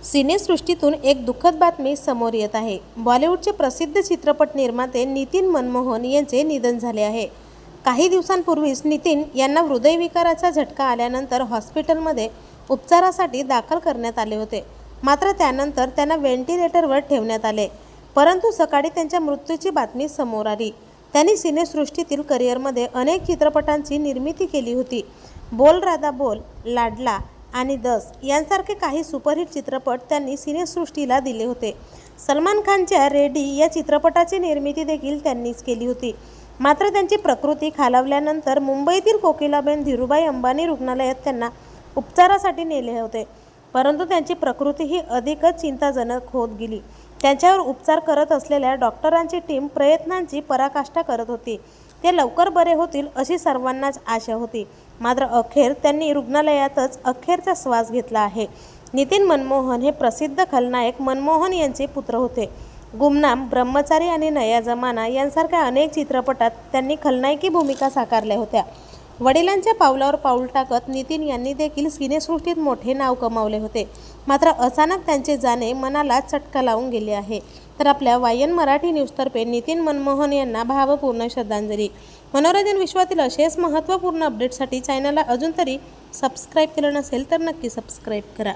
सिनेसृष्टीतून एक दुःखद बातमी समोर येत आहे। बॉलिवूडचे प्रसिद्ध चित्रपट निर्माते नितीन मनमोहन यांचे निधन झाले आहे। काही दिवसांपूर्वीच नितीन यांना हृदयविकाराचा झटका आल्यानंतर हॉस्पिटलमध्ये उपचारासाठी दाखल करण्यात आले होते। मात्र त्यानंतर त्यांना व्हेंटिलेटरवर ठेवण्यात आले, परंतु सकाळी त्यांच्या मृत्यूची बातमी समोर आली। त्यांनी सिनेसृष्टीतील करिअरमध्ये अनेक चित्रपटांची निर्मिती केली होती। बोल राधा बोल, लाडला आणि दस यांसारखे काही सुपरहिट चित्रपट त्यांनी सिनेसृष्टीला दिले होते। सलमान खानच्या रेडी या चित्रपटाची निर्मिती देखील त्यांनीच केली होती। मात्र त्यांची प्रकृती खालावल्यानंतर मुंबईतील कोकिलाबेन धीरूभाई अंबानी रुग्णालयात त्यांना उपचारासाठी नेले होते, परंतु त्यांची प्रकृती ही अधिकच चिंताजनक होत गेली। त्यांच्यावर उपचार करत असलेल्या डॉक्टरांची टीम प्रयत्नांची पराकाष्ठा करत होती। ते लवकर बरे होतील अशी सर्वांनाच आशा होती, मात्र अखेर त्यांनी रुग्णालयातच अखेरचा श्वास घेतला आहे। नितीन मनमोहन हे प्रसिद्ध खलनायक मनमोहन यांचे पुत्र होते। गुमनाम, ब्रह्मचारी आणि नया जमाना यांसारख्या अनेक चित्रपटात त्यांनी खलनायकी भूमिका साकारल्या होत्या। वडिलांच्या पावलावर पाऊल टाकत नितीन यांनी देखील सिनेसृष्टीत मोठे नाव कमावले होते। मात्र अचानक त्यांचे जाणे मनाला चटका लावून गेले आहे। तर आपल्या वायन मराठी न्यूजतर्फे नितीन मनमोहन यांना भावपूर्ण श्रद्धांजली। मनोरंजन विश्वातील असेच महत्त्वपूर्ण अपडेट्ससाठी चॅनलला अजून तरी सबस्क्राईब केलं नसेल तर नक्की सबस्क्राईब करा।